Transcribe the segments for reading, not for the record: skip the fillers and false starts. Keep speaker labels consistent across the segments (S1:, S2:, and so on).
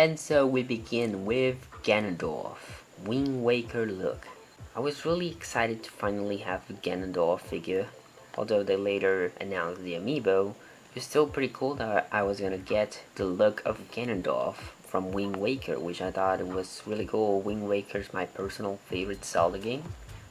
S1: And so we begin with Ganondorf, Wind Waker look. I was really excited to finally have a Ganondorf figure, although they later announced the amiibo. It's still pretty cool that I was gonna get the look of Ganondorf from Wind Waker, which I thought it was really cool. Wind Waker's my personal favorite Zelda game.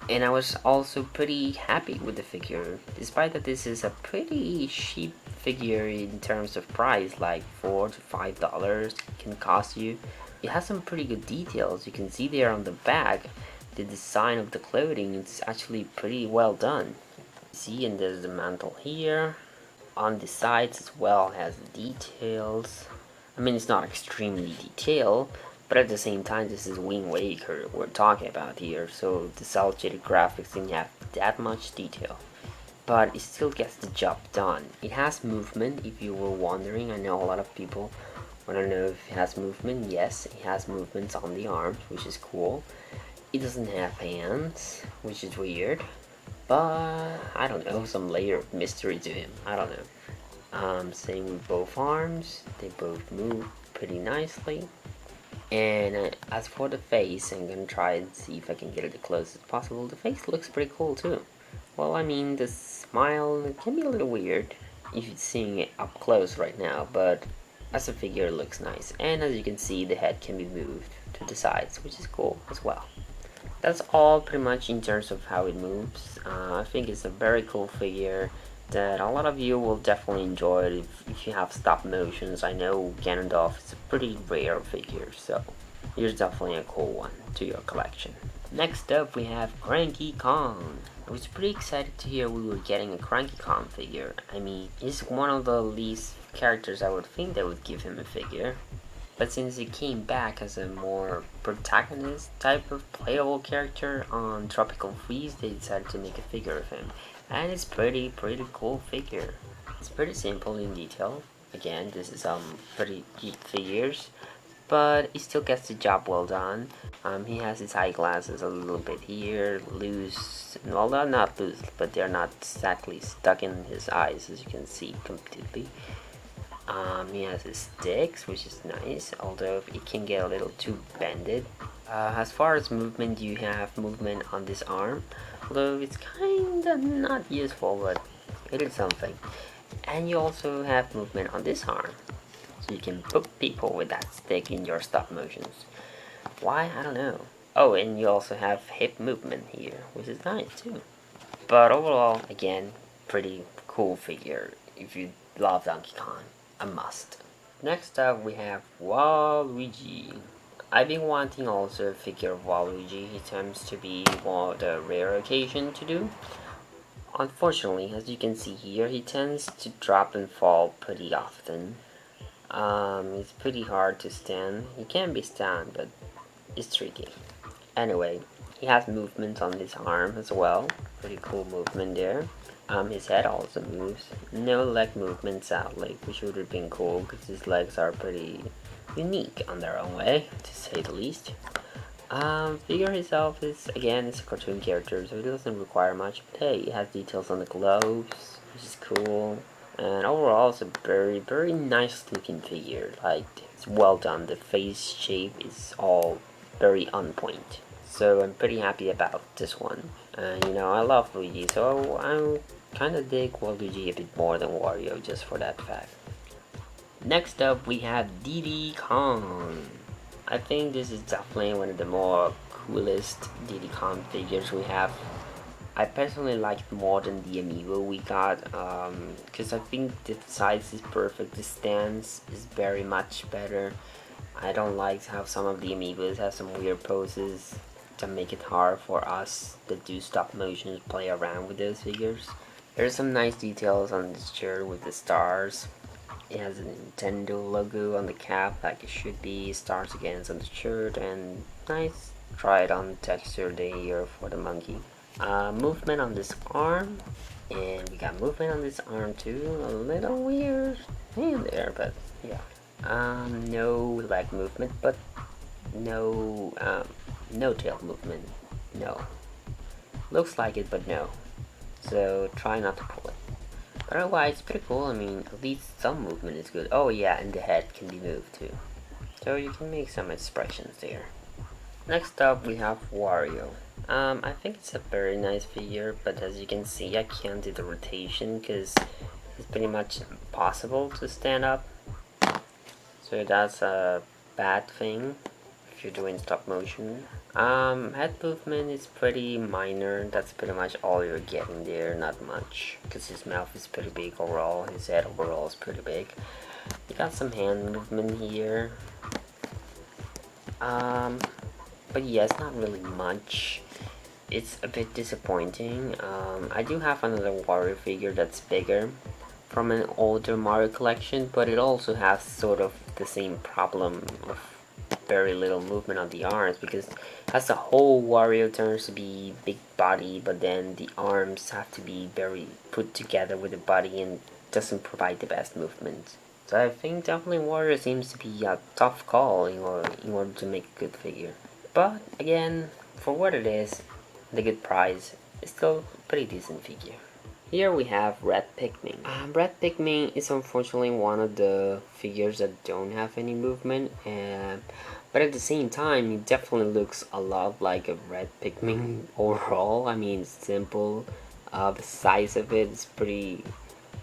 S1: And I was also pretty happy with the figure, despite that this is a pretty cheap figure in terms of price, like $4 to $5 can cost you. It has some pretty good details. You can see there on the back, the design of the clothing is actually pretty well done. See, and there's the mantle here. On the sides as well has the details. I mean, it's not extremely detailed, but at the same time, this is Wind Waker we're talking about here, so the cel shaded graphics didn't have that much detail. But it still gets the job done. It has movement, if you were wondering. I know a lot of people want to know if it has movement. Yes, it has movements on the arms, which is cool. It doesn't have hands, which is weird. But I don't know, some layer of mystery to him. I don't know. Same with both arms, they both move pretty nicely. And as for the face, I'm gonna try and see if I can get it as close as possible. The face looks pretty cool too. Well, I mean, the smile can be a little weird if you're seeing it up close right now, but as a figure it looks nice. And as you can see, the head can be moved to the sides, which is cool as well. That's all pretty much in terms of how it moves. I think it's a very cool figure that a lot of you will definitely enjoy it if you have stop motions. I know Ganondorf is a pretty rare figure, so here's definitely a cool one to your collection. Next up we have Cranky Kong. I was pretty excited to hear we were getting a Cranky Kong figure. I mean, he's one of the least characters I would think that would give him a figure. But since he came back as a more protagonist type of playable character on Tropical Freeze, they decided to make a figure of him. And it's pretty cool figure. It's pretty simple in detail. Again, this is pretty cheap figures, but he still gets the job well done. He has his eyeglasses a little bit here, loose. Well, they're not loose, but they're not exactly stuck in his eyes, as you can see completely. He has his sticks, which is nice, although it can get a little too bended. As far as movement, you have movement on this arm, although it's kinda not useful, but it is something. And you also have movement on this arm, so you can poke people with that stick in your stop motions. Why? I don't know. Oh, and you also have hip movement here, which is nice too. But overall, again, pretty cool figure. If you love Donkey Kong, a must. Next up we have Waluigi. I've been wanting also a figure of Waluigi. He tends to be more the rare occasion to do. Unfortunately, as you can see here, he tends to drop and fall pretty often. It's pretty hard to stand. He can be stand, but it's tricky. Anyway, he has movement on his arm as well. Pretty cool movement there. His head also moves. No leg movement sadly, which would have been cool because his legs are pretty unique on their own way, to say the least. Figure itself is, again, it's a cartoon character, so it doesn't require much, but hey, it has details on the gloves, which is cool. And overall, it's a very nice looking figure. Like, it's well done. The face shape is all very on point. So I'm pretty happy about this one. And you know, I love Luigi, so I kinda dig Waluigi a bit more than Wario just for that fact. Next up we have Diddy Kong. I think this is definitely one of the more coolest Diddy Kong figures we have. I personally like it more than the amiibo we got, because I think the size is perfect, the stance is very much better. I don't like how some of the amiibos have some weird poses to make it hard for us that do stop motions play around with those figures. There's some nice details on this shirt with the stars. It has a Nintendo logo on the cap like it should be, stars again on the shirt, and nice tried on texture there for the monkey. Movement on this arm, and we got movement on this arm too. A little weird hand there, but yeah. No leg movement, but no tail movement. No. Looks like it, but no. So try not to pull it. But otherwise, it's pretty cool. I mean, at least some movement is good. Oh yeah, and the head can be moved too. so you can make some expressions there. Next up we have Wario. I think it's a very nice figure, but as you can see I can't do the rotation because it's pretty much impossible to stand up. So that's a bad thing if you're doing stop motion. Head movement is pretty minor. That's pretty much all you're getting there, not much. Because his mouth is pretty big overall, his head overall is pretty big. You got some hand movement here. But yeah, it's not really much. It's a bit disappointing. I do have another Wario figure that's bigger from an older Mario collection, but it also has sort of the same problem of very little movement on the arms, because as a whole Wario turns to be big body, but then the arms have to be very put together with the body and doesn't provide the best movement. So I think definitely Wario seems to be a tough call in order to make a good figure. But again, for what it is, the good price, it's still a pretty decent figure. Here we have Red Pikmin. Red Pikmin is unfortunately one of the figures that don't have any movement, but at the same time, it definitely looks a lot like a Red Pikmin overall. I mean, it's simple. The size of it is pretty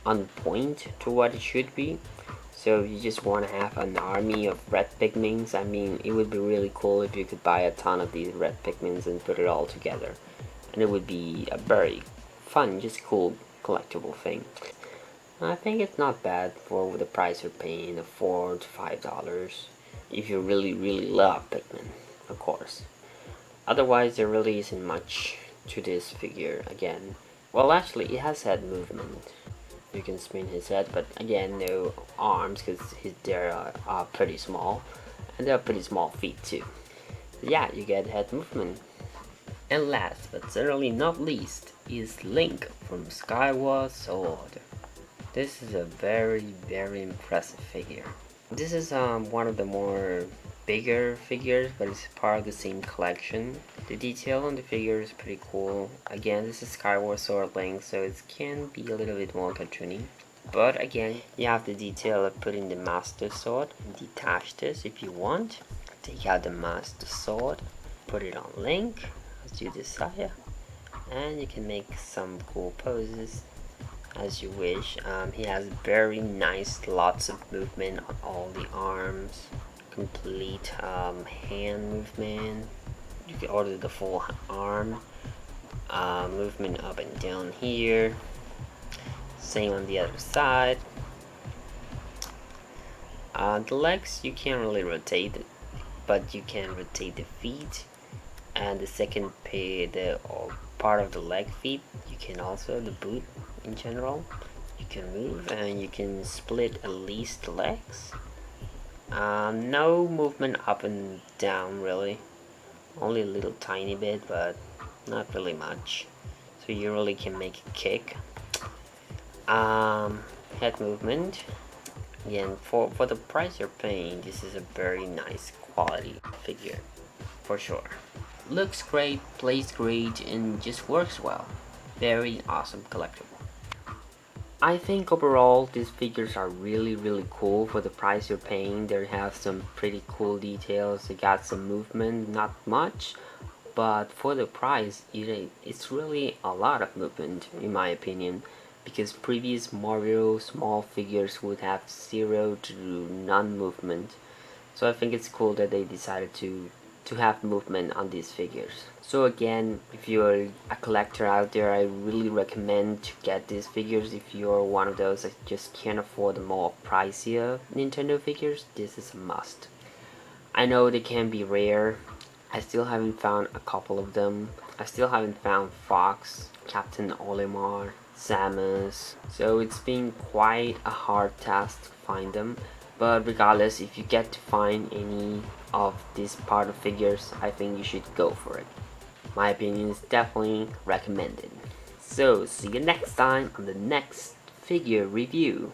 S1: on point to what it should be. So if you just want to have an army of red Pikmins, I mean, it would be really cool if you could buy a ton of these red Pikmins and put it all together. And it would be a very fun, just cool collectible thing. I think it's not bad for the price you're paying of $4 to $5 if you really love Pikmin, of course. Otherwise, there really isn't much to this figure again. Well, actually, it has head movement. You can spin his head, but again, no arms because they're pretty small, and they're pretty small feet too. So yeah, you get head movement. And last but certainly not least is Link from Skyward Sword. This is a very impressive figure. This is one of the more bigger figures, but it's part of the same collection. The detail on the figure is pretty cool. Again, this is Skyward Sword Link, so it can be a little bit more cartoony. But again, you have the detail of putting the Master Sword and detach this if you want. Take out the Master Sword, put it on Link as you desire, and you can make some cool poses as you wish. He has very nice, lots of movement on all the arms, complete hand movement. You can order the full arm movement up and down here. Same on the other side. The legs you can't really rotate it, but you can rotate the feet, and the second part of the leg feet you can also, the boot in general, you can move, and you can split at least the legs. No movement up and down really, only a little tiny bit, but not really much, so you really can make a kick. Head movement, again, for the price you're paying, this is a very nice quality figure for sure. Looks great, plays great, and just works well. Very awesome collectible. I think overall these figures are really cool for the price you're paying. They have some pretty cool details. They got some movement, not much, but for the price it's really a lot of movement in my opinion, because previous Mario small figures would have 0 to none movement. So I think it's cool that they decided to have movement on these figures. So again, if you're a collector out there, I really recommend to get these figures. If you're one of those that just can't afford the more pricier Nintendo figures, this is a must. I know they can be rare. I still haven't found a couple of them. I still haven't found Fox, Captain Olimar, Samus, so it's been quite a hard task to find them. But regardless, if you get to find any of these part of figures, I think you should go for it. My opinion is definitely recommended. So see you next time on the next figure review.